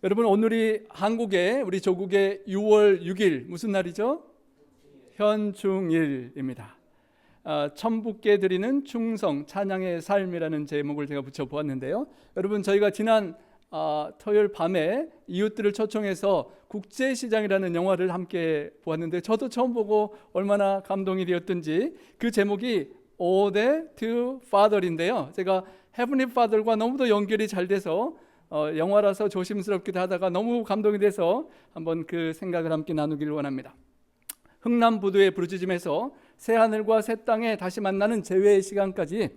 여러분, 오늘이 한국의 우리 조국의 6월 6일 무슨 날이죠? 현충일입니다. 천부께 드리는 충성 찬양의 삶이라는 제목을 제가 붙여보았는데요. 여러분, 저희가 지난 토요일 밤에 이웃들을 초청해서 국제시장이라는 영화를 함께 보았는데, 저도 처음 보고 얼마나 감동이 되었던지, 그 제목이 Ode to Father인데요, 제가 Heavenly Father과 너무도 연결이 잘 돼서 영화라서 조심스럽기도 하다가 너무 감동이 돼서 한번 그 생각을 함께 나누기를 원합니다. 흥남부두의 부르짖음에서 새하늘과 새 땅에 다시 만나는 재회의 시간까지,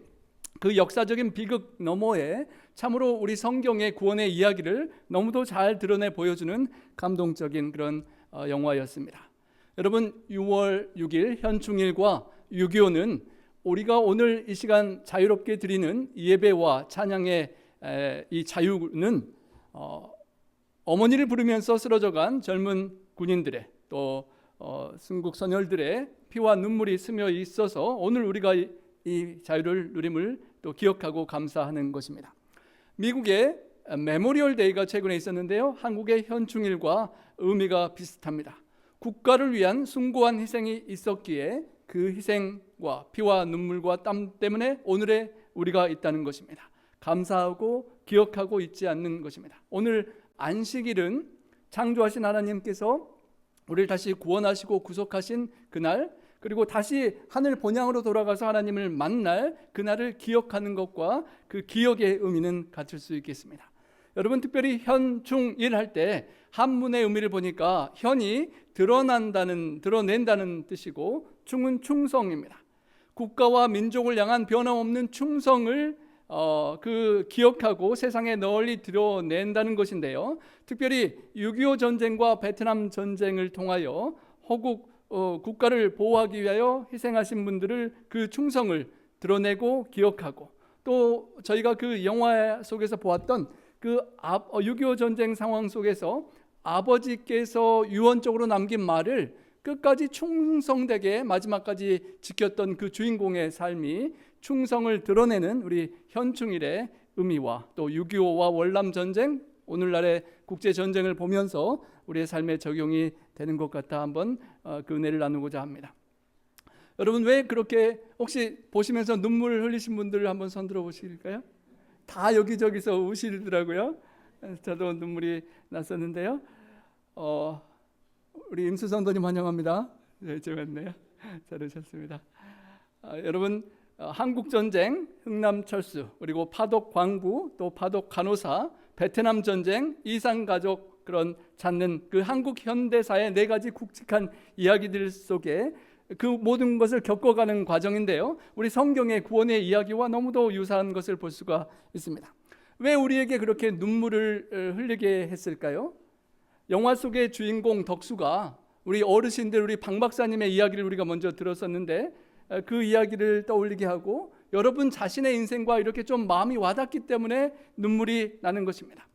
그 역사적인 비극 너머에 참으로 우리 성경의 구원의 이야기를 너무도 잘 드러내 보여주는 감동적인 그런 영화였습니다. 여러분, 6월 6일 현충일과 6.25는 우리가 오늘 이 시간 자유롭게 드리는 예배와 찬양의 이 자유는 어머니를 부르면서 쓰러져간 젊은 군인들의 또 순국 선열들의 피와 눈물이 스며 있어서 오늘 우리가 이 자유를 누림을 또 기억하고 감사하는 것입니다. 미국의 메모리얼 데이가 최근에 있었는데요, 한국의 현충일과 의미가 비슷합니다. 국가를 위한 숭고한 희생이 있었기에 그 희생과 피와 눈물과 땀 때문에 오늘의 우리가 있다는 것입니다. 감사하고 기억하고 있지 않는 것입니다. 오늘 안식일은 창조하신 하나님께서 우리를 다시 구원하시고 구속하신 그날, 그리고 다시 하늘 본향으로 돌아가서 하나님을 만날 그날을 기억하는 것과 그 기억의 의미는 같을 수 있겠습니다. 여러분, 특별히 현충일 할 때 한문의 의미를 보니까 현이 드러낸다는 뜻이고, 충은 충성입니다. 국가와 민족을 향한 변함없는 충성을 기억하고 세상에 널리 드러낸다는 것인데요, 특별히 6.25 전쟁과 베트남 전쟁을 통하여 허국 국가를 보호하기 위하여 희생하신 분들을 그 충성을 드러내고 기억하고, 또 저희가 그 영화 속에서 보았던 그 6.25 전쟁 상황 속에서 아버지께서 유언적으로 남긴 말을 끝까지 충성되게 마지막까지 지켰던 그 주인공의 삶이 충성을 드러내는 우리 현충일의 의미와, 또 6.25와 월남전쟁, 오늘날의 국제전쟁을 보면서 우리의 삶에 적용이 되는 것 같아 한번 그 은혜를 나누고자 합니다. 여러분, 왜 그렇게, 혹시 보시면서 눈물 흘리신 분들 한번 손 들어 보실까요? 다 여기저기서 우시더라고요. 저도 눈물이 났었는데요. 우리 임수 성도님 환영합니다. 네, 좋았네요. 잘하셨습니다. 여러분, 한국전쟁, 흥남철수, 그리고 파독 광부, 또 파독 간호사, 베트남 전쟁, 이산가족 그런 찾는 그 한국 현대사의 네 가지 굵직한 이야기들 속에 그 모든 것을 겪어가는 과정인데요, 우리 성경의 구원의 이야기와 너무도 유사한 것을 볼 수가 있습니다. 왜 우리에게 그렇게 눈물을 흘리게 했을까요? 영화 속의 주인공 덕수가, 우리 어르신들, 우리 방 박사님의 이야기를 우리가 먼저 들었었는데, 그 이야기를 떠올리게 하고 여러분 자신의 인생과 이렇게 좀 마음이 와닿기 때문에 눈물이 나는 것입니다.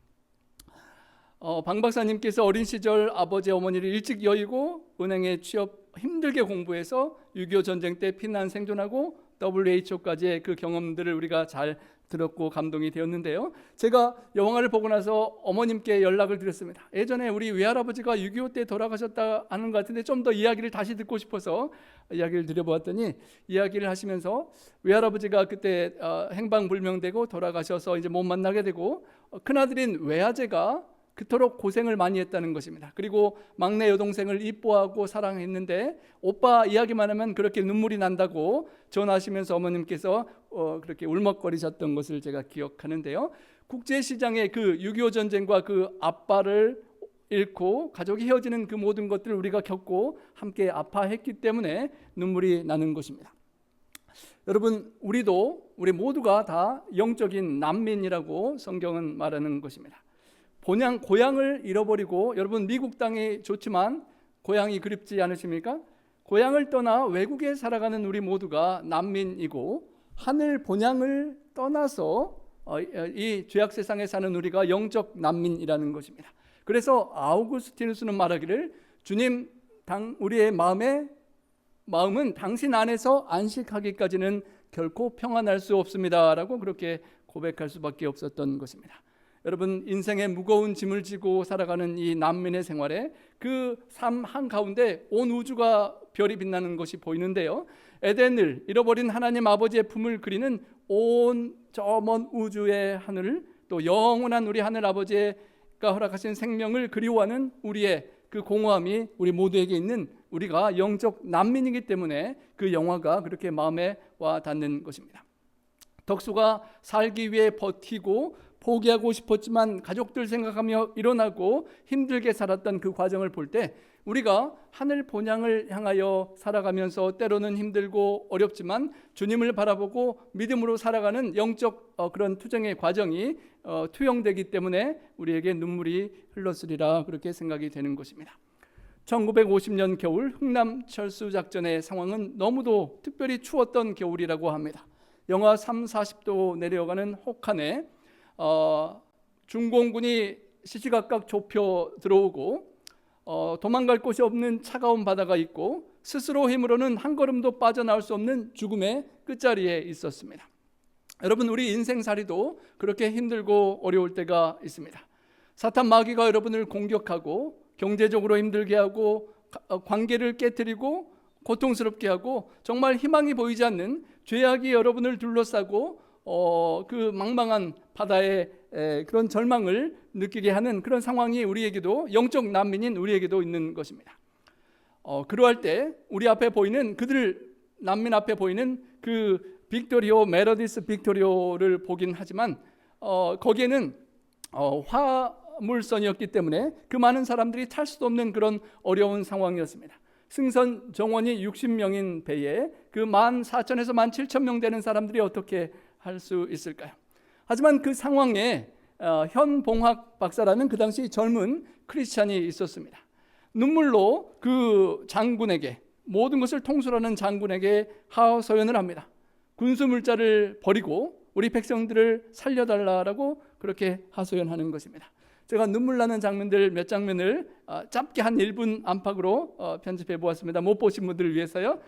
방 박사님께서 어린 시절 아버지 어머니를 일찍 여의고 은행에 취업 힘들게 공부해서 6.25 전쟁 때 피난 생존하고 WHO까지의 그 경험들을 우리가 잘 들었고 감동이 되었는데요, 제가 영화를 보고 나서 어머님께 연락을 드렸습니다. 예전에 우리 외할아버지가 6.25 때 돌아가셨다 하는 것 같은데 좀 더 이야기를 다시 듣고 싶어서 이야기를 드려보았더니, 이야기를 하시면서 외할아버지가 그때 행방불명되고 돌아가셔서 이제 못 만나게 되고, 큰아들인 외아재가 그토록 고생을 많이 했다는 것입니다. 그리고 막내 여동생을 이뻐하고 사랑했는데 오빠 이야기만 하면 그렇게 눈물이 난다고 전하시면서 어머님께서 그렇게 울먹거리셨던 것을 제가 기억하는데요, 국제시장의 그 6.25 전쟁과 그 아빠를 잃고 가족이 헤어지는 그 모든 것들을 우리가 겪고 함께 아파했기 때문에 눈물이 나는 것입니다. 여러분, 우리 모두가 다 영적인 난민이라고 성경은 말하는 것입니다. 고향을 잃어버리고, 여러분 미국 땅이 좋지만 고향이 그립지 않으십니까? 고향을 떠나 외국에 살아가는 우리 모두가 난민이고, 하늘 본향을 떠나서 이 죄악 세상에 사는 우리가 영적 난민이라는 것입니다. 그래서 아우구스티누스는 말하기를, 주님, 우리의 마음은 당신 안에서 안식하기까지는 결코 평안할 수 없습니다 라고 그렇게 고백할 수밖에 없었던 것입니다. 여러분, 인생의 무거운 짐을 지고 살아가는 이 난민의 생활에 그 삶 한가운데 온 우주가 별이 빛나는 것이 보이는데요, 에덴을 잃어버린 하나님 아버지의 품을 그리는 온 저 먼 우주의 하늘을, 또 영원한 우리 하늘 아버지가 허락하신 생명을 그리워하는 우리의 그 공허함이 우리 모두에게 있는, 우리가 영적 난민이기 때문에 그 영화가 그렇게 마음에 와 닿는 것입니다. 덕수가 살기 위해 버티고 포기하고 싶었지만 가족들 생각하며 일어나고 힘들게 살았던 그 과정을 볼 때, 우리가 하늘 본향을 향하여 살아가면서 때로는 힘들고 어렵지만 주님을 바라보고 믿음으로 살아가는 영적 그런 투쟁의 과정이 투영되기 때문에 우리에게 눈물이 흘렀으리라, 그렇게 생각이 되는 것입니다. 1950년 겨울 흥남 철수 작전의 상황은 너무도 특별히 추웠던 겨울이라고 합니다. 영하 30-40도 내려가는 혹한에 중공군이 시시각각 좁혀 들어오고 도망갈 곳이 없는 차가운 바다가 있고 스스로 힘으로는 한 걸음도 빠져나올 수 없는 죽음의 끝자리에 있었습니다. 여러분, 우리 인생살이도 그렇게 힘들고 어려울 때가 있습니다. 사탄 마귀가 여러분을 공격하고 경제적으로 힘들게 하고 관계를 깨뜨리고 고통스럽게 하고 정말 희망이 보이지 않는 죄악이 여러분을 둘러싸고 그 망망한 바다의 그런 절망을 느끼게 하는 그런 상황이 우리에게도, 영적 난민인 우리에게도 있는 것입니다. 그러할 때 우리 앞에 보이는, 그들 난민 앞에 보이는 그 빅토리오, 메르디스 빅토리오를 보긴 하지만 거기에는 화물선이었기 때문에 그 많은 사람들이 탈 수도 없는 그런 어려운 상황이었습니다. 승선 정원이 60명인 배에 그 14,000에서 17,000명 되는 사람들이 어떻게 할 수 있을까요? 하지만 그 상황에 현봉학 박사라는 그 당시 젊은 크리스찬이 있었습니다. 눈물로 그 장군에게, 모든 것을 통솔하는 장군에게 하소연을 합니다. 군수물자를 버리고 우리 백성들을 살려달라고 그렇게 하소연하는 것입니다. 제가 눈물 나는 장면들 몇 장면을 짧게 한 1분 안팎으로 편집해 보았습니다. 못 보신 분들을 위해서요.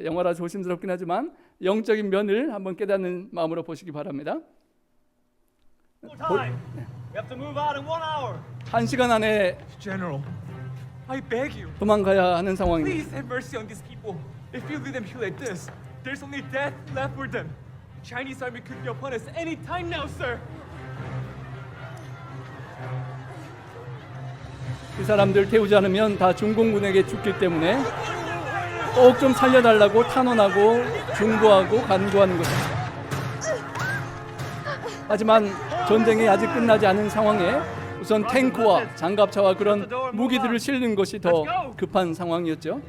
영화라 조심스럽긴 하지만 영적인 면을 한번 깨닫는 마음으로 보시기 바랍니다. 1시간 안에 General, I beg you, 도망가야 하는 상황입니다. please have mercy on these people. If you leave them here like this, there's only death left for them. The Chinese army could be upon us any time now, sir. 이 사람들 태우지 않으면 다 중공군에게 죽기 때문에 꼭 좀 살려달라고 탄원하고 중보하고 간구하는 것입니다. 하지만 전쟁이 아직 끝나지 않은 상황에 우선 탱크와 장갑차와 그런 무기들을 실는 것이 더 급한 상황이었죠.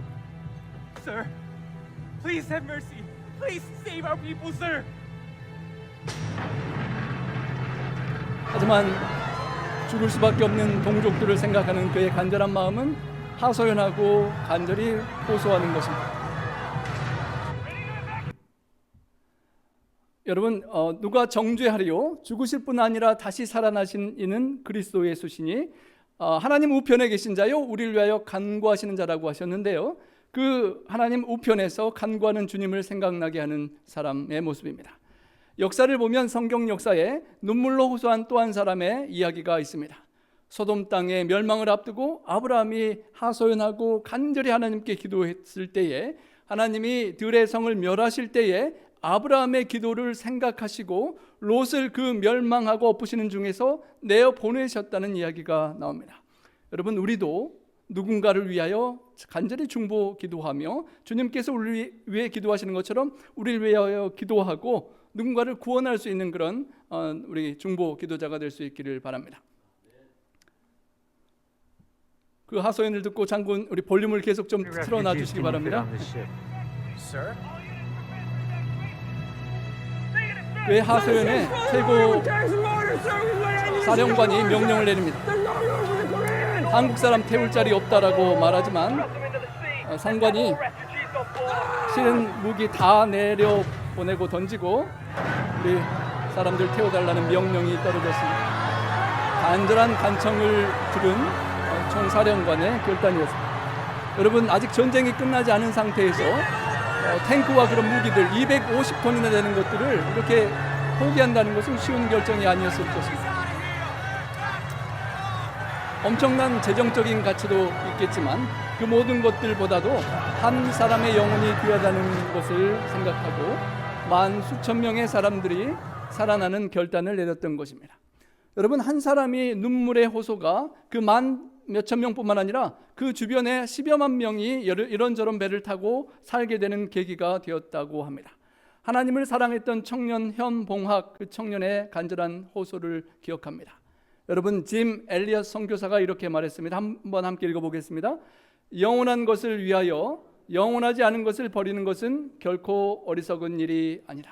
Sir, please have mercy. Please save our people, sir. 하지만 죽을 수밖에 없는 동족들을 생각하는 그의 간절한 마음은 하소연하고 간절히 호소하는 것입니다. 여러분, 누가 정죄하리요? 죽으실 뿐 아니라 다시 살아나신 이는 그리스도 예수시니 하나님 우편에 계신 자요 우리를 위하여 간구하시는 자라고 하셨는데요, 그 하나님 우편에서 간구하는 주님을 생각나게 하는 사람의 모습입니다. 역사를 보면 성경 역사에 눈물로 호소한 또 한 사람의 이야기가 있습니다. 소돔 땅의 멸망을 앞두고 아브라함이 하소연하고 간절히 하나님께 기도했을 때에 하나님이 들의 성을 멸하실 때에 아브라함의 기도를 생각하시고 롯을 그 멸망하고 엎으시는 중에서 내어 보내셨다는 이야기가 나옵니다. 여러분, 우리도 누군가를 위하여 간절히 중보 기도하며 주님께서 우리 위해 기도하시는 것처럼 우리를 위하여 기도하고 누군가를 구원할 수 있는 그런 우리 중보 기도자가 될 수 있기를 바랍니다. 그 하소연을 듣고 장군, 우리 볼륨을 계속 좀 틀어놔 주시기 바랍니다. Sir? 그의 하소연에 최고 사령관이 명령을 내립니다. 한국 사람 태울 자리 없다라고 말하지만 상관이 실은 무기 다 내려 보내고 던지고 우리 사람들 태워달라는 명령이 떨어졌습니다. 간절한 간청을 들은 총사령관의 결단이었습니다. 여러분, 아직 전쟁이 끝나지 않은 상태에서 탱크와 그런 무기들 250톤이나 되는 것들을 이렇게 포기한다는 것은 쉬운 결정이 아니었을 것입니다. 엄청난 재정적인 가치도 있겠지만 그 모든 것들보다도 한 사람의 영혼이 귀하다는 것을 생각하고 만 수천 명의 사람들이 살아나는 결단을 내렸던 것입니다. 여러분, 한 사람이 눈물의 호소가 그 만 몇천 명뿐만 아니라 그 주변에 10여만 명이 이런저런 배를 타고 살게 되는 계기가 되었다고 합니다. 하나님을 사랑했던 청년 현봉학, 그 청년의 간절한 호소를 기억합니다. 여러분, 짐 엘리엇 선교사가 이렇게 말했습니다. 한번 함께 읽어보겠습니다. 영원한 것을 위하여 영원하지 않은 것을 버리는 것은 결코 어리석은 일이 아니라.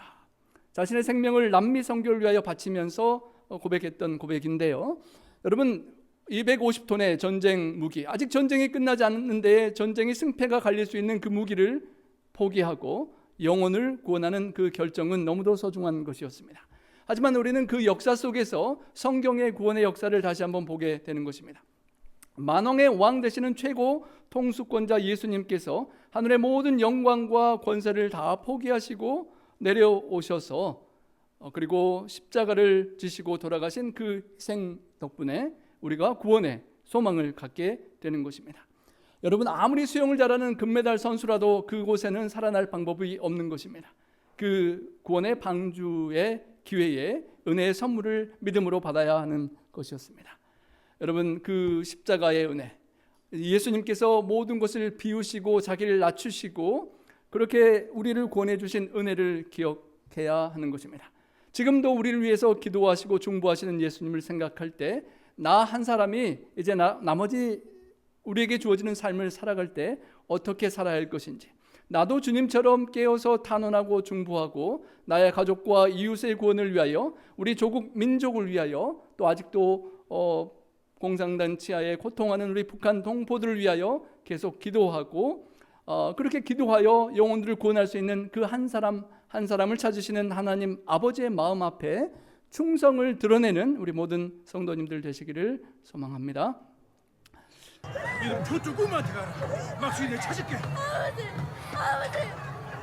자신의 생명을 남미 선교를 위하여 바치면서 고백했던 고백인데요. 여러분, 250톤의 전쟁 무기, 아직 전쟁이 끝나지 않는데 전쟁의 승패가 갈릴 수 있는 그 무기를 포기하고 영혼을 구원하는 그 결정은 너무도 소중한 것이었습니다. 하지만 우리는 그 역사 속에서 성경의 구원의 역사를 다시 한번 보게 되는 것입니다. 만왕의 왕 되시는 최고 통수권자 예수님께서 하늘의 모든 영광과 권세를 다 포기하시고 내려오셔서 그리고 십자가를 지시고 돌아가신 그 희생 덕분에 우리가 구원의 소망을 갖게 되는 것입니다. 여러분, 아무리 수영을 잘하는 금메달 선수라도 그곳에는 살아날 방법이 없는 것입니다. 그 구원의 방주의 기회에 은혜의 선물을 믿음으로 받아야 하는 것이었습니다. 여러분, 그 십자가의 은혜, 예수님께서 모든 것을 비우시고 자기를 낮추시고 그렇게 우리를 구원해 주신 은혜를 기억해야 하는 것입니다. 지금도 우리를 위해서 기도하시고 중보하시는 예수님을 생각할 때 나 한 사람이 이제 나머지 우리에게 주어지는 삶을 살아갈 때 어떻게 살아야 할 것인지, 나도 주님처럼 깨어서 탄원하고 중보하고 나의 가족과 이웃의 구원을 위하여, 우리 조국 민족을 위하여, 또 아직도 공산당 치하에 고통하는 우리 북한 동포들을 위하여 계속 기도하고 그렇게 기도하여 영혼들을 구원할 수 있는 그 한 사람 한 사람을 찾으시는 하나님 아버지의 마음 앞에 충성을 드러내는 우리 모든 성도님들 되시기를 소망합니다. 이놈 저쪽 엄마한테 가라. 막수인을 찾을게.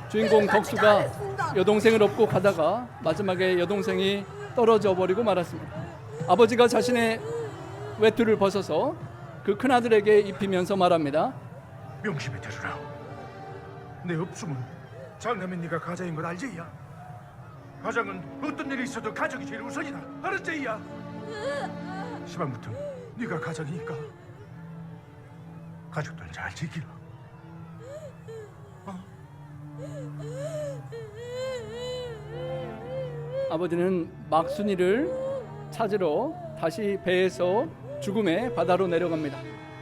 주인공 덕수가 여동생을 업고 가다가 마지막에 여동생이 떨어져 버리고 말았습니다. 아버지가 자신의 외투를 벗어서 그 큰아들에게 입히면서 말합니다. 명심해 들으라. 내 없으면 장남인 네가 가장인 걸 알지? 야. 가장은 어떤 일이 있어도 가족이 제일 우선이다. 알았지? 야. 시방부터 네가 가장이니까 가족들 잘 지키라. 아버지는 막순이를 찾으러 다시 배에서 죽음의 바다로 내려갑니다.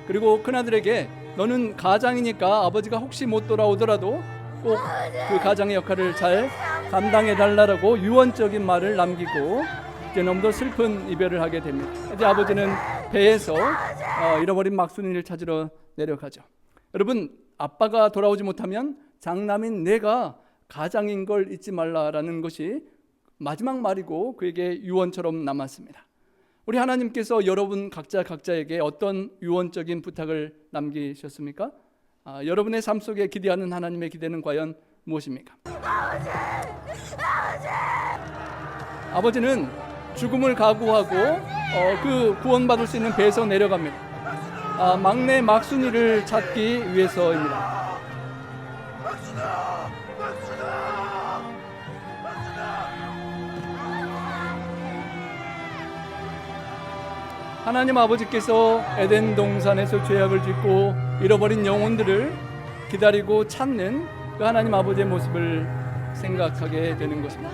그리고 큰아들에게 너는 가장이니까 아버지가 혹시 못 돌아오더라도 꼭 그 가장의 역할을 잘 감당해달라고 유언적인 말을 남기고 이제 너무도 슬픈 이별을 하게 됩니다. 이제 아버지는 배에서 잃어버린 막순이를 찾으러 내려가죠. 여러분, 아빠가 돌아오지 못하면 장남인 내가 가장인 걸 잊지 말라라는 것이 마지막 말이고 그에게 유언처럼 남았습니다. 우리 하나님께서 여러분 각자에게 어떤 유언적인 부탁을 남기셨습니까? 여러분의 삶 속에 기대하는 하나님의 기대는 과연 무엇입니까? 아버지는 죽음을 각오하고 그 구원받을 수 있는 배에서 내려갑니다. 막내 막순이를 찾기 위해서입니다. 하나님 아버지께서 에덴 동산에서 죄악을 짓고 잃어버린 영혼들을 기다리고 찾는 그 하나님 아버지의 모습을 생각하게 되는 것입니다.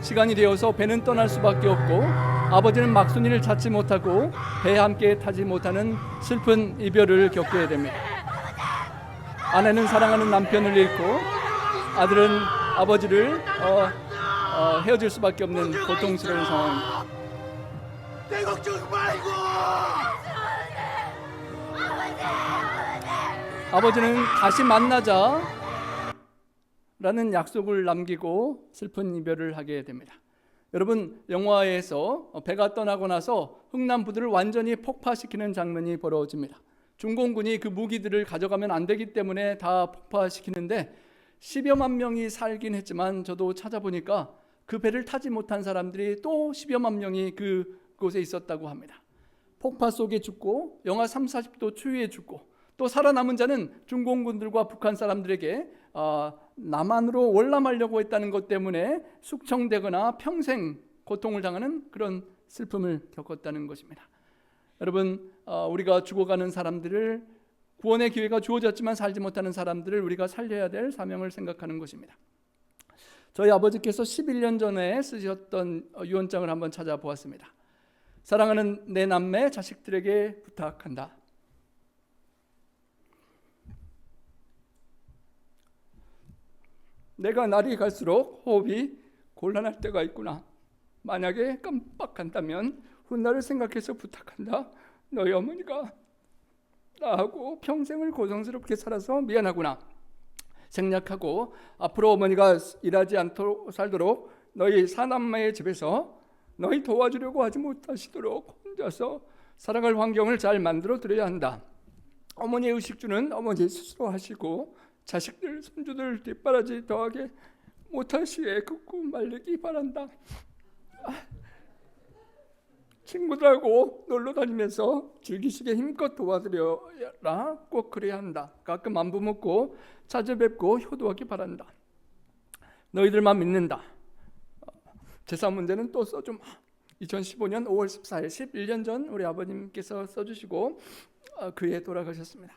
시간이 되어서 배는 떠날 수밖에 없고 아버지는 막순이를 찾지 못하고 배에 함께 타지 못하는 슬픈 이별을 겪게 됩니다. 아내는 사랑하는 남편을 잃고 아들은 아버지를 헤어질 수밖에 없는 고통스러운 상황입니다. 내 걱정 말고. 아버지는 다시 만나자 라는 약속을 남기고 슬픈 이별을 하게 됩니다. 여러분, 영화에서 배가 떠나고 나서 흥남부두를 완전히 폭파시키는 장면이 벌어집니다. 중공군이 그 무기들을 가져가면 안 되기 때문에 다 폭파시키는데 10여만 명이 살긴 했지만 저도 찾아보니까 그 배를 타지 못한 사람들이 또 10여만 명이 그곳에 있었다고 합니다. 폭파 속에 죽고 영하 3, 40도 추위에 죽고 또 살아남은 자는 중공군들과 북한 사람들에게 남한으로 월남하려고 했다는 것 때문에 숙청되거나 평생 고통을 당하는 그런 슬픔을 겪었다는 것입니다. 여러분, 우리가 죽어가는 사람들을, 구원의 기회가 주어졌지만 살지 못하는 사람들을 우리가 살려야 될 사명을 생각하는 것입니다. 저희 아버지께서 11년 전에 쓰셨던 유언장을 한번 찾아보았습니다. 사랑하는 내 남매 자식들에게 부탁한다. 내가 날이 갈수록 호흡이 곤란할 때가 있구나. 만약에 깜빡한다면 훗날을 생각해서 부탁한다. 너희 어머니가 나하고 평생을 고통스럽게 살아서 미안하구나. 생략하고 앞으로 어머니가 일하지 않도록 살도록 너희 사남매의 집에서 너희 도와주려고 하지 못하시도록 혼자서 살아갈 환경을 잘 만들어 드려야 한다. 어머니의 의식주는 어머니 스스로 하시고 자식들, 손주들 뒷바라지 더하게 못하시게 긋고 말리기 바란다. 친구들하고 놀러 다니면서 즐기시게 힘껏 도와드려라. 꼭 그래야 한다. 가끔 안부 묻고 찾아뵙고 효도하기 바란다. 너희들만 믿는다. 제사 문제는 또 써좀. 2015년 5월 14일 11년 전 우리 아버님께서 써주시고 그해 돌아가셨습니다.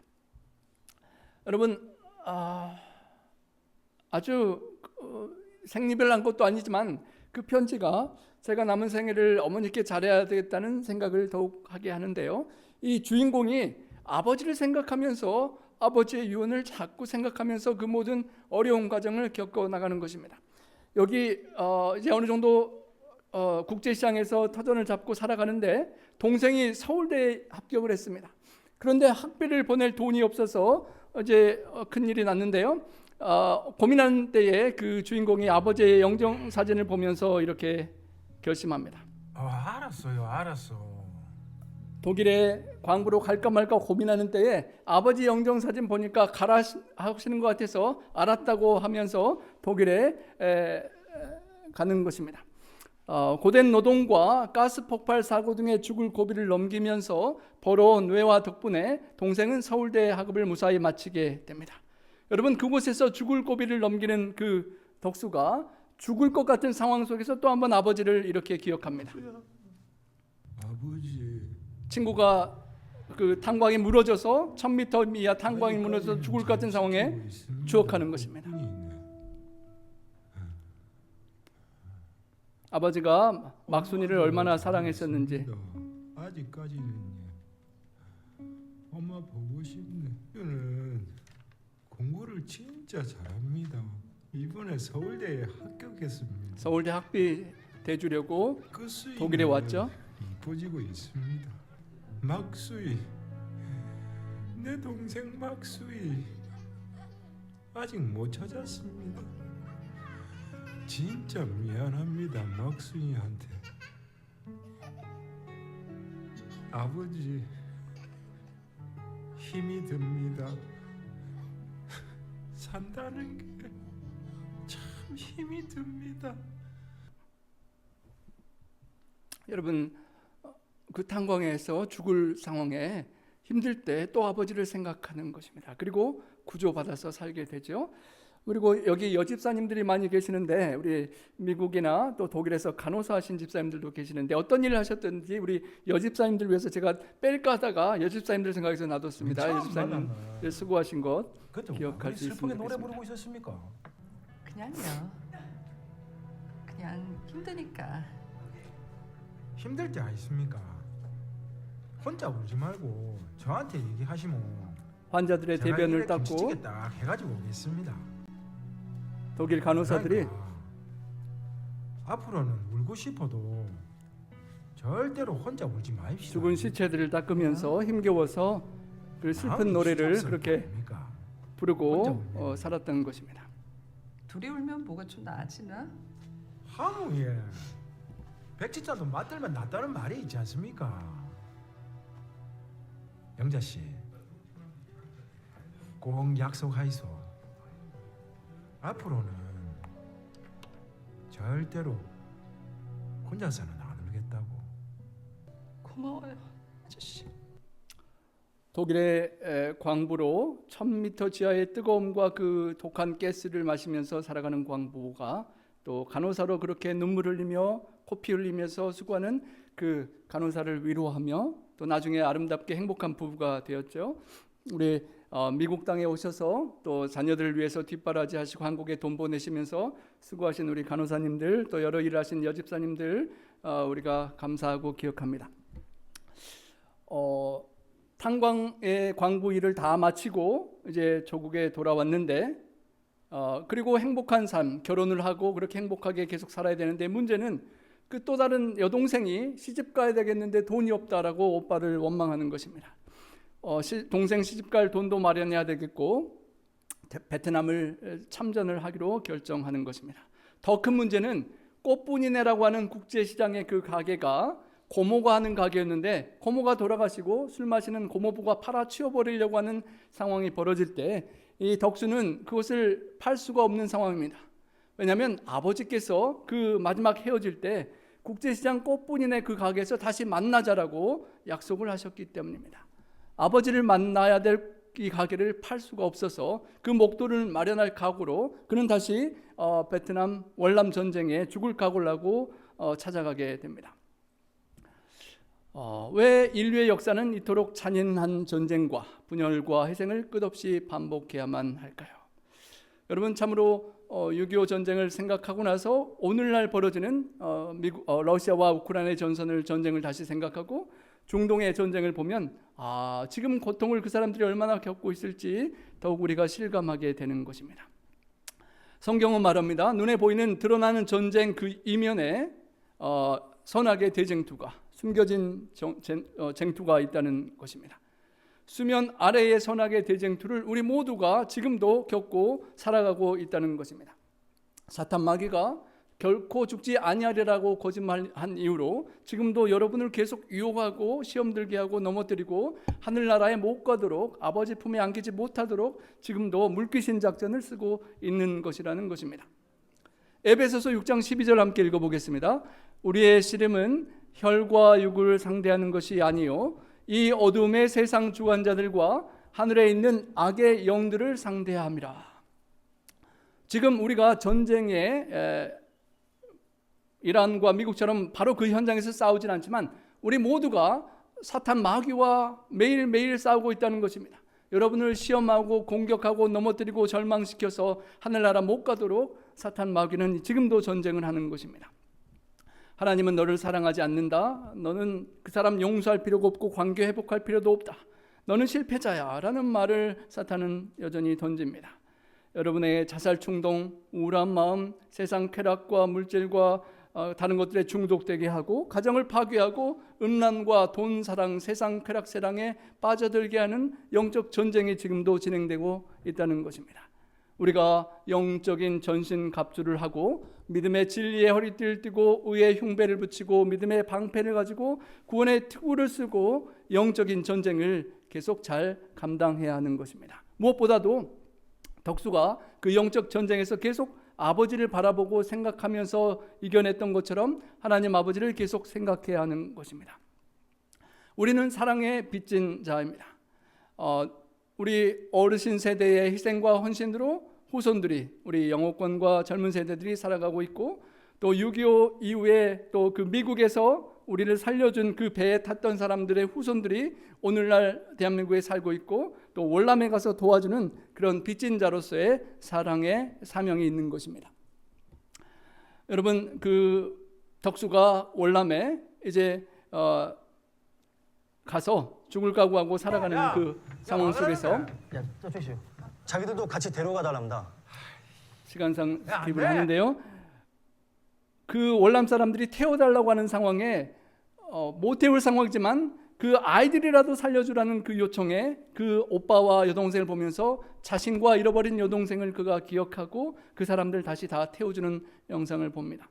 여러분, 아주 생리별난 것도 아니지만 그 편지가 제가 남은 생애를 어머니께 잘해야 되겠다는 생각을 더욱 하게 하는데요. 이 주인공이 아버지를 생각하면서 아버지의 유언을 자꾸 생각하면서 그 모든 어려운 과정을 겪어 나가는 것입니다. 여기 이제 어느 정도 국제시장에서 터전을 잡고 살아가는데 동생이 서울대에 합격을 했습니다. 그런데 학비를 보낼 돈이 없어서 이제 큰일이 났는데요. 고민하는 때에 그 주인공이 아버지의 영정사진을 보면서 이렇게 결심합니다. 알았어. 독일에 광부로 갈까 말까 고민하는 때에 아버지 영정사진 보니까 가라 하시는 것 같아서 알았다고 하면서 독일에 가는 것입니다. 고된 노동과 가스 폭발 사고 등의 죽을 고비를 넘기면서 벌어온 외화 덕분에 동생은 서울대 학업을 무사히 마치게 됩니다. 여러분, 그곳에서 죽을 고비를 넘기는 그 덕수가 죽을 것 같은 상황 속에서 또 한 번 아버지를 이렇게 기억합니다. 아버지, 친구가 그 탄광이 무너져서 1000m 이하 탄광이 무너져서 죽을 것 같은 상황에 추억하는 것입니다. 아버지가 막순이를 얼마나 사랑했었는지. 아직까지는 엄마 보고 싶네. 저는 공부를 진짜 잘합니다. 이번에 서울대에 합격했습니다. 서울대 학비 대주려고 그 수익 독일에 왔죠. 이뻐지고 있습니다. 막수이, 내 동생 막수이 아직 못 찾았습니다. 진짜 미안합니다, 막수이한테. 아버지, 힘이 듭니다. 산다는 게 참 힘이 듭니다. 여러분, 그 탄광에서 죽을 상황에 힘들 때 또 아버지를 생각하는 것입니다. 그리고 구조받아서 살게 되죠. 그리고 여기 여집사님들이 많이 계시는데 우리 미국이나 또 독일에서 간호사 하신 집사님들도 계시는데 어떤 일을 하셨던지 우리 여집사님들 위해서 제가 뺄까 하다가 여집사님들 생각해서 놔뒀습니다. 여집사님 수고하신 것 기억할 수 있으면 슬프게 노래 좋겠습니다. 부르고 있었습니까? 그냥요. 그냥 힘드니까. 힘들 때 아니십니까? 혼자 울지 말고 저한테 얘기하시면 환자들의 제가 대변을 이래 닦고 김치찌개 딱 해가지고 오겠습니다. 독일 간호사들이 그러니까 앞으로는 울고 싶어도 절대로 혼자 울지 마십시오. 죽은 시체들을 닦으면서 힘겨워서 그 슬픈 노래를 그렇게 부르고 살았던 것입니다. 둘이 울면 뭐가 좀 나아지나? 하무예 백지자도 맞들면 낫다는 말이 있지 않습니까? 영자 씨, 꼭 약속하이소. 앞으로는 절대로 혼자서는 안 울겠다고. 고마워요. 아주. 독일의 광부로 1000m 지하의 뜨거움과 그 독한 가스를 마시면서 살아가는 광부가 또 간호사로 그렇게 눈물 흘리며 코피 흘리면서 수고하는 그 간호사를 위로하며 또 나중에 아름답게 행복한 부부가 되었죠. 우리 미국 땅에 오셔서 또 자녀들을 위해서 뒷바라지 하시고 한국에 돈 보내시면서 수고하신 우리 간호사님들 또 여러 일을 하신 여집사님들 우리가 감사하고 기억합니다. 탄광의 광부 일을 다 마치고 이제 조국에 돌아왔는데 그리고 행복한 삶, 결혼을 하고 그렇게 행복하게 계속 살아야 되는데 문제는 그 또 다른 여동생이 시집 가야 되겠는데 돈이 없다라고 오빠를 원망하는 것입니다. 동생 시집 갈 돈도 마련해야 되겠고 베트남을 참전을 하기로 결정하는 것입니다. 더 큰 문제는 꽃분이네라고 하는 국제시장의 그 가게가 고모가 하는 가게였는데 고모가 돌아가시고 술 마시는 고모부가 팔아치워버리려고 하는 상황이 벌어질 때 이 덕수는 그것을 팔 수가 없는 상황입니다. 왜냐하면 아버지께서 그 마지막 헤어질 때 국제시장 꽃분이네 그 가게에서 다시 만나자라고 약속을 하셨기 때문입니다. 아버지를 만나야 될 이 가게를 팔 수가 없어서 그 목돈을 마련할 각오로 그는 다시 베트남 월남 전쟁에 죽을 각오를 하고 찾아가게 됩니다. 왜 인류의 역사는 이토록 잔인한 전쟁과 분열과 희생을 끝없이 반복해야만 할까요? 여러분 참으로 6.25 전쟁을 생각하고 나서 오늘날 벌어지는 러시아와 우크라이나의 전쟁을 다시 생각하고 중동의 전쟁을 보면 지금 고통을 그 사람들이 얼마나 겪고 있을지 더욱 우리가 실감하게 되는 것입니다. 성경은 말합니다. 눈에 보이는 드러나는 전쟁 그 이면에 선악의 대쟁투가 숨겨진 쟁투가 있다는 것입니다. 수면 아래의 선악의 대쟁투를 우리 모두가 지금도 겪고 살아가고 있다는 것입니다. 사탄 마귀가 결코 죽지 아니하리라고 거짓말한 이유로 지금도 여러분을 계속 유혹하고 시험 들게 하고 넘어뜨리고 하늘나라에 못 가도록 아버지 품에 안기지 못하도록 지금도 물귀신 작전을 쓰고 있는 것이라는 것입니다. 에베소서 6장 12절 함께 읽어보겠습니다. 우리의 씨름은 혈과 육을 상대하는 것이 아니요 이 어둠의 세상 주관자들과 하늘에 있는 악의 영들을 상대함이라. 지금 우리가 전쟁에 이란과 미국처럼 바로 그 현장에서 싸우진 않지만 우리 모두가 사탄 마귀와 매일매일 싸우고 있다는 것입니다. 여러분을 시험하고 공격하고 넘어뜨리고 절망시켜서 하늘나라 못 가도록 사탄 마귀는 지금도 전쟁을 하는 것입니다. 하나님은 너를 사랑하지 않는다. 너는 그 사람 용서할 필요가 없고 관계 회복할 필요도 없다. 너는 실패자야 라는 말을 사탄은 여전히 던집니다. 여러분의 자살 충동, 우울한 마음, 세상 쾌락과 물질과 다른 것들에 중독되게 하고 가정을 파괴하고 음란과 돈 사랑, 세상 쾌락 세랑에 빠져들게 하는 영적 전쟁이 지금도 진행되고 있다는 것입니다. 우리가 영적인 전신 갑주를 하고 믿음의 진리의 허리띠를 띠고 의의 흉배를 붙이고 믿음의 방패를 가지고 구원의 투구를 쓰고 영적인 전쟁을 계속 잘 감당해야 하는 것입니다. 무엇보다도 덕수가 그 영적 전쟁에서 계속 아버지를 바라보고 생각하면서 이겨냈던 것처럼 하나님 아버지를 계속 생각해야 하는 것입니다. 우리는 사랑에 빚진 자입니다. 우리 어르신 세대의 희생과 헌신으로 후손들이 우리 영어권과 젊은 세대들이 살아가고 있고 또 6.25 이후에 또 그 미국에서 우리를 살려준 그 배에 탔던 사람들의 후손들이 오늘날 대한민국에 살고 있고 또 월남에 가서 도와주는 그런 빚진 자로서의 사랑의 사명이 있는 것입니다. 여러분 그 덕수가 월남에 이제 가서 죽을 각오하고 살아가는 그 상황 속에서 야, 저쪽이요. 자기들도 같이 데려가 달랍니다. 시간상 스킵을 하는데요. 그 월남 사람들이 태워달라고 하는 상황에 못 태울 상황이지만 그 아이들이라도 살려주라는 그 요청에 그 오빠와 여동생을 보면서 자신과 잃어버린 여동생을 그가 기억하고 그 사람들 다시 다 태워주는 영상을 봅니다.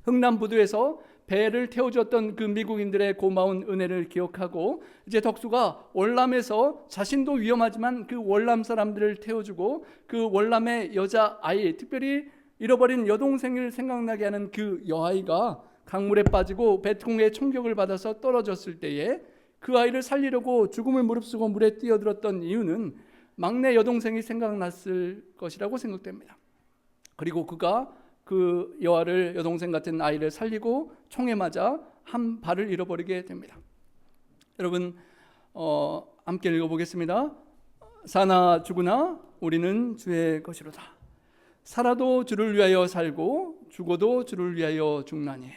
흥남부두에서 배를 태워줬던 그 미국인들의 고마운 은혜를 기억하고 이제 덕수가 월남에서 자신도 위험하지만 그 월남 사람들을 태워주고 그 월남의 여자아이 특별히 잃어버린 여동생을 생각나게 하는 그 여아이가 강물에 빠지고 배통의 총격을 받아서 떨어졌을 때에 그 아이를 살리려고 죽음을 무릅쓰고 물에 뛰어들었던 이유는 막내 여동생이 생각났을 것이라고 생각됩니다. 그리고 그가 그 여동생 같은 아이를 살리고 총에 맞아 한 발을 잃어버리게 됩니다. 여러분 함께 읽어보겠습니다. 사나 죽으나 우리는 주의 것이로다. 살아도 주를 위하여 살고 죽어도 주를 위하여 죽나니.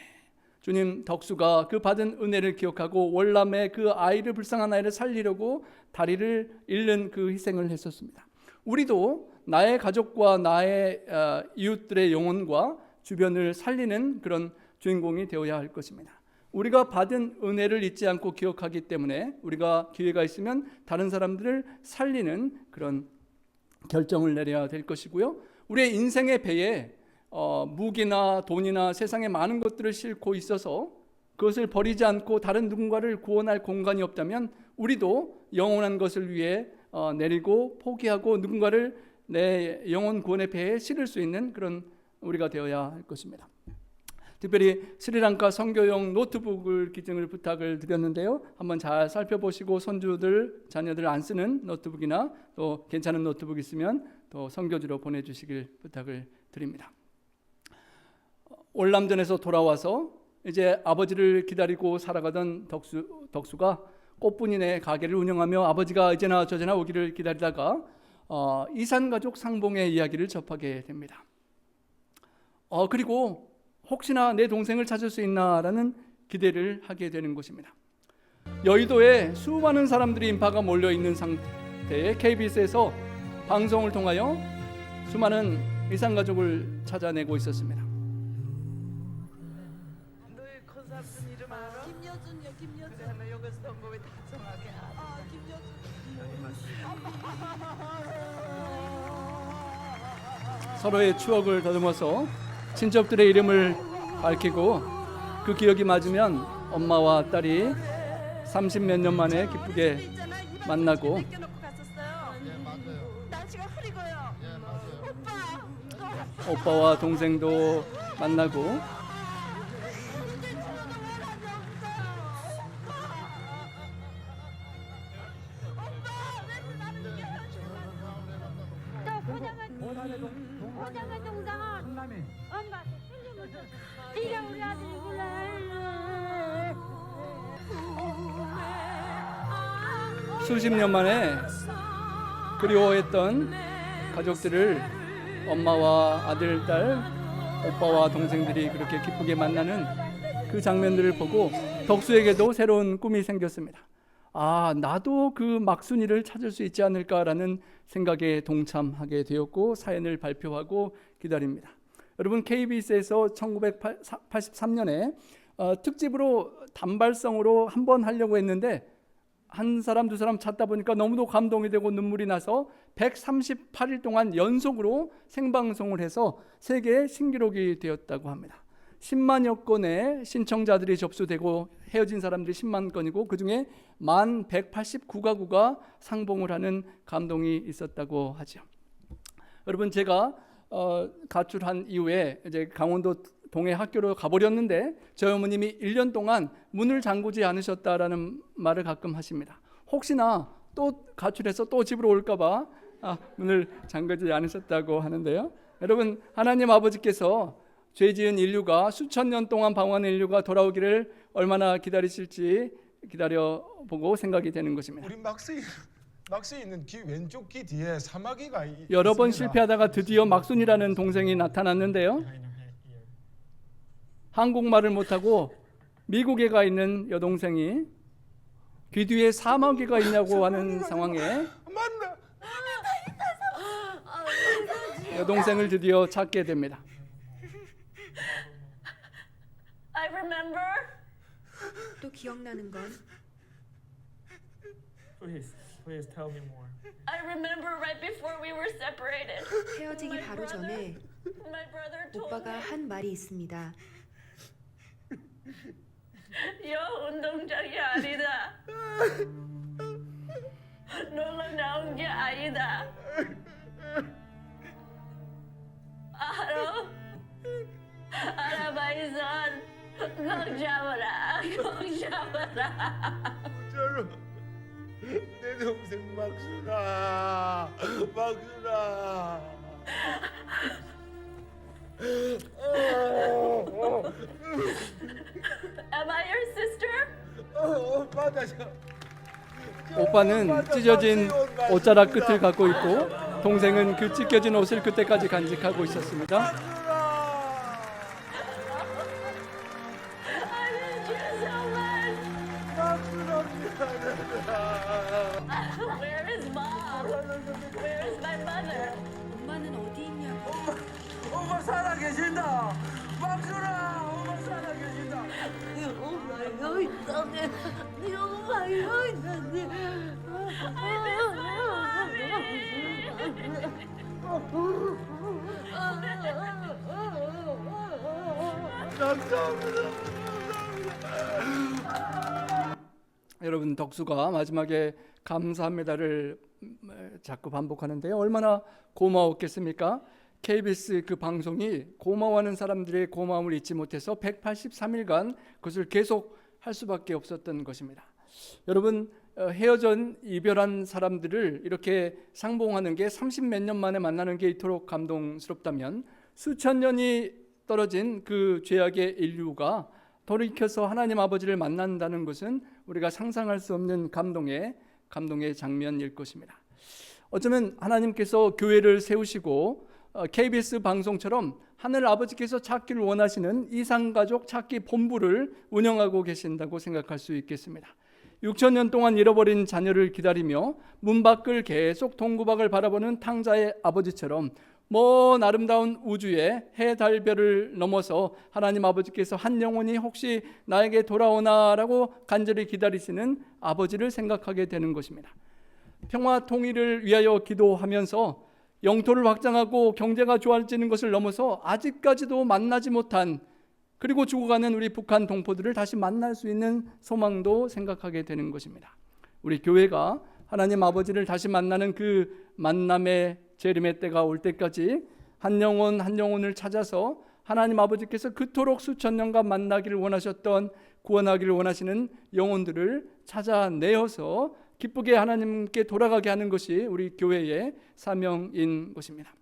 주님 덕수가 그 받은 은혜를 기억하고 월남에 그 아이를, 불쌍한 아이를 살리려고 다리를 잃는 그 희생을 했었습니다. 우리도 나의 가족과 나의 이웃들의 영혼과 주변을 살리는 그런 주인공이 되어야 할 것입니다. 우리가 받은 은혜를 잊지 않고 기억하기 때문에 우리가 기회가 있으면 다른 사람들을 살리는 그런 결정을 내려야 될 것이고요. 우리의 인생의 배에 무기나 돈이나 세상의 많은 것들을 싣고 있어서 그것을 버리지 않고 다른 누군가를 구원할 공간이 없다면 우리도 영원한 것을 위해 내리고 포기하고 누군가를 내 영혼 구원의 배에 실을 수 있는 그런 우리가 되어야 할 것입니다. 특별히 스리랑카 선교용 노트북을 기증을 부탁을 드렸는데요. 한번 잘 살펴보시고 손주들, 자녀들 안 쓰는 노트북이나 또 괜찮은 노트북 있으면 또 선교지로 보내주시길 부탁을 드립니다. 월남전에서 돌아와서 이제 아버지를 기다리고 살아가던 덕수가 꽃분이네 가게를 운영하며 아버지가 이제나 저제나 오기를 기다리다가 이산가족 상봉의 이야기를 접하게 됩니다. 그리고 혹시나 내 동생을 찾을 수 있나라는 기대를 하게 되는 것입니다. 여의도에 수많은 사람들이 인파가 몰려있는 상태에 KBS에서 방송을 통하여 수많은 이산가족을 찾아내고 있었습니다. 너의 컨셉은 이름 알아? 김여준이요, 김여준. 그다음에 여기서 왜 다정하게 하지? 김여준. 서로의 추억을 더듬어서 친척들의 이름을 밝히고 그 기억이 맞으면 엄마와 딸이 30몇 년 만에 기쁘게 만나고 날씨가 흐리고요. 오빠. 오빠와 동생도 만나고 고장한 동상은 엄마 이게 우리 아들이구나. 수십 년 만에 그리워했던 가족들을 엄마와 아들, 딸, 오빠와 동생들이 그렇게 기쁘게 만나는 그 장면들을 보고 덕수에게도 새로운 꿈이 생겼습니다. 나도 그 막순이를 찾을 수 있지 않을까라는 생각에 동참하게 되었고 사연을 발표하고 기다립니다. 여러분 KBS에서 1983년에 특집으로 단발성으로 한번 하려고 했는데 한 사람 두 사람 찾다 보니까 너무도 감동이 되고 눈물이 나서 138일 동안 연속으로 생방송을 해서 세계 신기록이 되었다고 합니다. 10만여 건의 신청자들이 접수되고 헤어진 사람들이 10만 건이고 그중에 1189가구가 상봉을 하는 감동이 있었다고 하죠. 여러분 제가 가출한 이후에 이제 강원도 동해 학교로 가버렸는데 저희 어머님이 1년 동안 문을 잠그지 않으셨다라는 말을 가끔 하십니다. 혹시나 또 가출해서 또 집으로 올까봐 문을 잠그지 않으셨다고 하는데요. 여러분 하나님 아버지께서 죄지은 인류가 수천 년 동안 방황한 인류가 돌아오기를 얼마나 기다리실지 기다려보고 생각이 되는 것입니다. 우리 막스에 있는 귀 왼쪽 귀 뒤에 사마귀가 여러 번 있습니다. 실패하다가 드디어 막순이라는 동생이 나타났는데요. 한국말을 못하고 미국에 가 있는 여동생이 귀 뒤에 사마귀가 있냐고 하는 상황에 맞나? 여동생을 드디어 찾게 됩니다. I remember. 또 기억나는 건 Please tell me more. I remember right before we were separated. 헤어지기 바로 전에 My brother told 오빠가 me 한 말이 있습니다. 여 운동장이 아니다. 놀러 나온 게 아니다. 알아, my son. 꼭 잡아라. 꼭 잡아라. 내 동생 막순아, 막순아. Am I your sister? 맞아요. 오빠는 찢어진 옷자락 끝을 갖고 있고 동생은 그 찢겨진 옷을 그때까지 간직하고 있었습니다. I miss you so much. 막순아 미안하다. Where is mom? Where is my mother? 엄마는 어디 있냐고. 엄마 살아 계신다. 막순아, 엄마 살아 계신다. 여러분, 덕수가 마지막에 감사합니다를 자꾸 반복하는데요. 얼마나 고마웠겠습니까? KBS 그 방송이 고마워하는 사람들의 고마움을 잊지 못해서 183일간 그것을 계속 할 수밖에 없었던 것입니다. 여러분, 헤어져 이별한 사람들을 이렇게 상봉하는 게 30몇 년 만에 만나는 게 이토록 감동스럽다면 수천 년이 떨어진 그 죄악의 인류가 돌이켜서 하나님 아버지를 만난다는 것은 우리가 상상할 수 없는 감동의 장면일 것입니다. 어쩌면 하나님께서 교회를 세우시고 KBS 방송처럼 하늘 아버지께서 찾기를 원하시는 이상가족 찾기 본부를 운영하고 계신다고 생각할 수 있겠습니다. 6,000년 동안 잃어버린 자녀를 기다리며 문 밖을 계속 동구박을 바라보는 탕자의 아버지처럼 먼 아름다운 우주의 해, 달, 별을 넘어서 하나님 아버지께서 한 영혼이 혹시 나에게 돌아오나라고 간절히 기다리시는 아버지를 생각하게 되는 것입니다. 평화 통일을 위하여 기도하면서 영토를 확장하고 경제가 좋아지는 것을 넘어서 아직까지도 만나지 못한 그리고 죽어가는 우리 북한 동포들을 다시 만날 수 있는 소망도 생각하게 되는 것입니다. 우리 교회가 하나님 아버지를 다시 만나는 그 만남의 재림의 때가 올 때까지 한 영혼 한 영혼을 찾아서 하나님 아버지께서 그토록 수천 년간 만나기를 원하셨던 구원하기를 원하시는 영혼들을 찾아내어서 기쁘게 하나님께 돌아가게 하는 것이 우리 교회의 사명인 것입니다.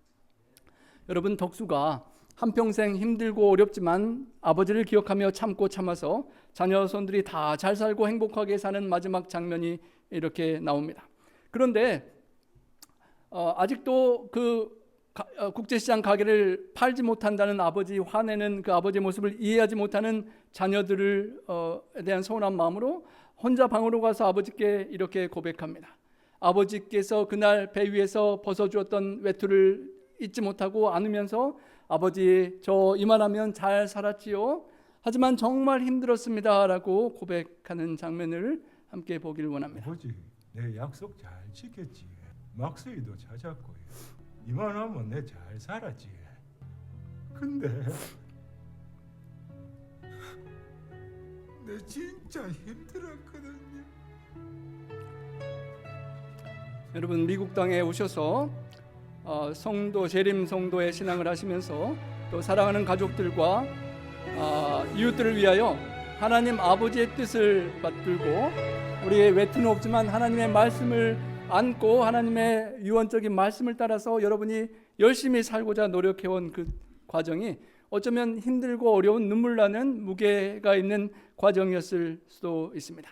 여러분, 덕수가 한평생 힘들고 어렵지만 아버지를 기억하며 참고 참아서 자녀 손들이 다 잘 살고 행복하게 사는 마지막 장면이 이렇게 나옵니다. 그런데 아직도 그 국제시장 가게를 팔지 못한다는 아버지 화내는 그 아버지의 모습을 이해하지 못하는 자녀들에 대한 서운한 마음으로 혼자 방으로 가서 아버지께 이렇게 고백합니다. 아버지께서 그날 배 위에서 벗어주었던 외투를 잊지 못하고 안으면서 아버지, 저 이만하면 잘 살았지요. 하지만 정말 힘들었습니다 라고 고백하는 장면을 함께 보길 원합니다. 아버지, 내 약속 잘 지켰지. 막수이도 찾았고 이만하면 내 잘 살았지. 근데 내 진짜 힘들었거든요. 여러분, 미국 땅에 오셔서 성도, 재림 성도의 신앙을 하시면서 또 사랑하는 가족들과 이웃들을 위하여 하나님 아버지의 뜻을 받들고 우리의 외투는 없지만 하나님의 말씀을 안고 하나님의 유언적인 말씀을 따라서 여러분이 열심히 살고자 노력해온 그 과정이 어쩌면 힘들고 어려운 눈물 나는 무게가 있는 과정이었을 수도 있습니다.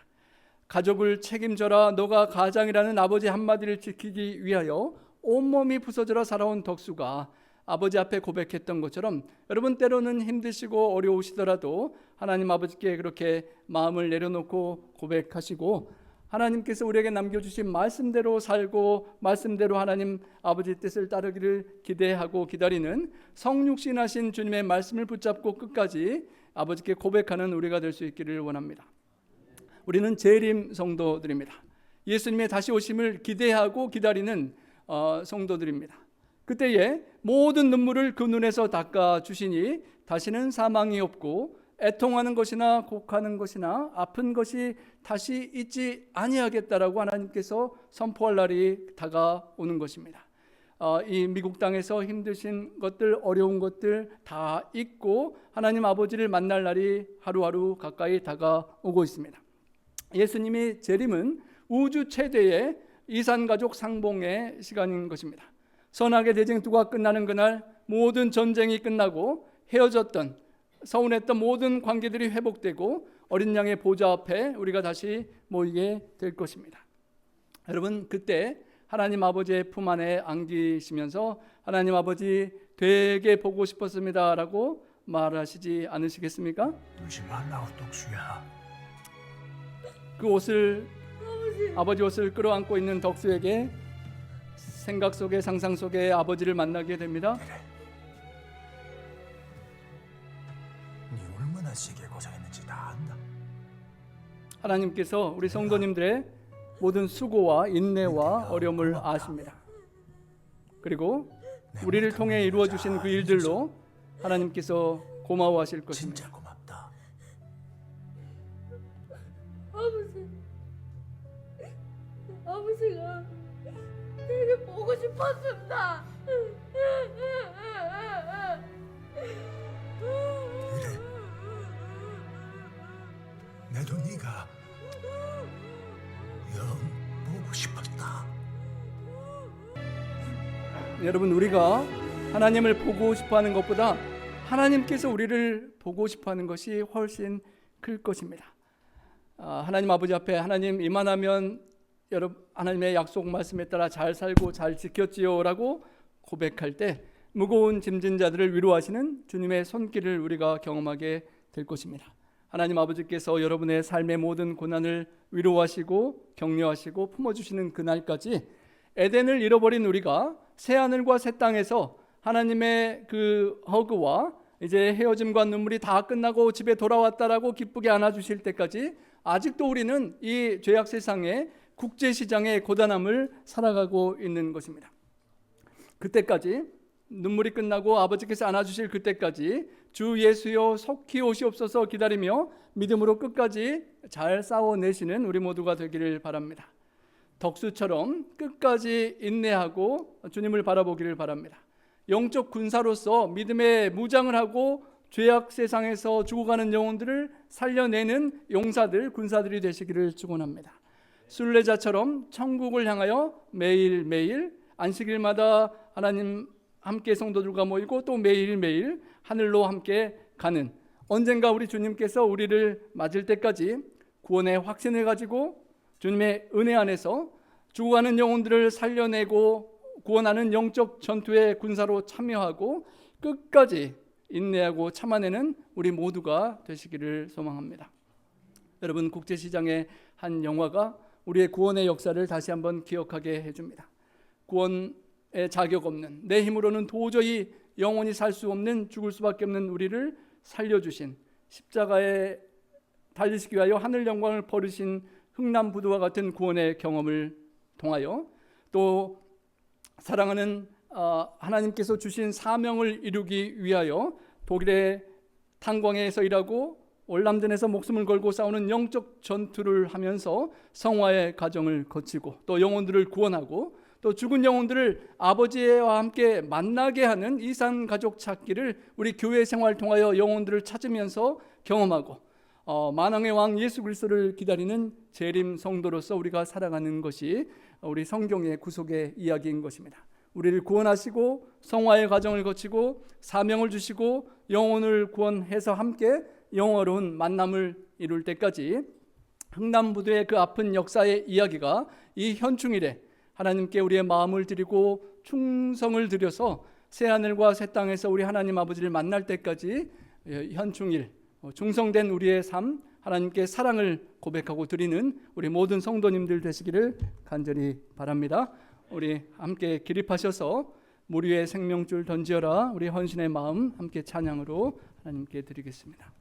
가족을 책임져라, 너가 가장이라는 아버지 한마디를 지키기 위하여 온몸이 부서져라 살아온 덕수가 아버지 앞에 고백했던 것처럼 여러분, 때로는 힘드시고 어려우시더라도 하나님 아버지께 그렇게 마음을 내려놓고 고백하시고 하나님께서 우리에게 남겨주신 말씀대로 살고 말씀대로 하나님 아버지 뜻을 따르기를 기대하고 기다리는 성육신하신 주님의 말씀을 붙잡고 끝까지 아버지께 고백하는 우리가 될 수 있기를 원합니다. 우리는 재림 성도들입니다. 예수님의 다시 오심을 기대하고 기다리는 성도들입니다. 그때에 모든 눈물을 그 눈에서 닦아주시니 다시는 사망이 없고 애통하는 것이나 곡하는 것이나 아픈 것이 다시 있지 아니하겠다라고 하나님께서 선포할 날이 다가오는 것입니다. 이 미국 땅에서 힘드신 것들, 어려운 것들 다 잊고 하나님 아버지를 만날 날이 하루하루 가까이 다가오고 있습니다. 예수님이 재림은 우주 최대의 이산가족 상봉의 시간인 것입니다. 선악의 대쟁투가 끝나는 그날 모든 전쟁이 끝나고 헤어졌던 서운했던 모든 관계들이 회복되고 어린 양의 보좌 앞에 우리가 다시 모이게 될 것입니다. 여러분, 그때 하나님 아버지의 품 안에 안기시면서 하나님 아버지 되게 보고 싶었습니다 라고 말하시지 않으시겠습니까? 울지 말라고 덕수야. 그 옷을 아버지 옷을 끌어안고 있는 덕수에게 생각 속에 상상 속에 아버지를 만나게 됩니다. 네 얼마나 세게 고생했는지 다 안다. 하나님께서 우리 성도님들의 모든 수고와 인내와 어려움을 아십니다. 그리고 우리를 통해 이루어 주신 그 일들로 하나님께서 고마워하실 것입니다. 진짜 고맙다. 아버지가 되게 보고 싶었습니다. 내도 네가 영 보고 싶었다. 여러분, 우리가 하나님을 보고 싶어하는 것보다 하나님께서 우리를 보고 싶어하는 것이 훨씬 클 것입니다. 하나님 아버지 앞에 하나님 이만하면 여러분 하나님의 약속 말씀에 따라 잘 살고 잘 지켰지요라고 고백할 때 무거운 짐진 자들을 위로하시는 주님의 손길을 우리가 경험하게 될 것입니다. 하나님 아버지께서 여러분의 삶의 모든 고난을 위로하시고 격려하시고 품어주시는 그날까지 에덴을 잃어버린 우리가 새 하늘과 새 땅에서 하나님의 그 허그와 이제 헤어짐과 눈물이 다 끝나고 집에 돌아왔다라고 기쁘게 안아주실 때까지 아직도 우리는 이 죄악 세상의 국제시장의 고단함을 살아가고 있는 것입니다. 그때까지 눈물이 끝나고 아버지께서 안아주실 그때까지 주 예수여 속히 오시옵소서 기다리며 믿음으로 끝까지 잘 싸워내시는 우리 모두가 되기를 바랍니다. 덕수처럼 끝까지 인내하고 주님을 바라보기를 바랍니다. 영적 군사로서 믿음의 무장을 하고 죄악 세상에서 죽어가는 영혼들을 살려내는 용사들, 군사들이 되시기를 축원합니다. 순례자처럼 천국을 향하여 매일매일 안식일마다 하나님 함께 성도들과 모이고 또 매일매일 하늘로 함께 가는, 언젠가 우리 주님께서 우리를 맞을 때까지 구원의 확신을 가지고 주님의 은혜 안에서 죽어가는 영혼들을 살려내고 구원하는 영적 전투의 군사로 참여하고 끝까지 인내하고 참아내는 우리 모두가 되시기를 소망합니다. 여러분, 국제시장의 한 영화가 우리의 구원의 역사를 다시 한번 기억하게 해줍니다. 구원의 자격 없는, 내 힘으로는 도저히 영원히 살 수 없는, 죽을 수밖에 없는 우리를 살려주신, 십자가에 달리시기 위하여 하늘 영광을 버리신 흥남부두와 같은 구원의 경험을 통하여 또 사랑하는 하나님께서 주신 사명을 이루기 위하여 독일의 탄광에서 일하고 월남전에서 목숨을 걸고 싸우는 영적 전투를 하면서 성화의 과정을 거치고 또 영혼들을 구원하고 또 죽은 영혼들을 아버지와 함께 만나게 하는 이산 가족 찾기를 우리 교회 생활을 통하여 영혼들을 찾으면서 경험하고 만왕의 왕 예수 그리스도를 기다리는 재림 성도로서 우리가 살아가는 것이 우리 성경의 구속의 이야기인 것입니다. 우리를 구원하시고 성화의 과정을 거치고 사명을 주시고 영혼을 구원해서 함께 영원로운 만남을 이룰 때까지 흥남부두의 그 아픈 역사의 이야기가 이 현충일에 하나님께 우리의 마음을 드리고 충성을 드려서 새하늘과 새 땅에서 우리 하나님 아버지를 만날 때까지 현충일 충성된 우리의 삶, 하나님께 사랑을 고백하고 드리는 우리 모든 성도님들 되시기를 간절히 바랍니다. 우리 함께 기립하셔서 무리의 생명줄 던지어라, 우리 헌신의 마음 함께 찬양으로 하나님께 드리겠습니다.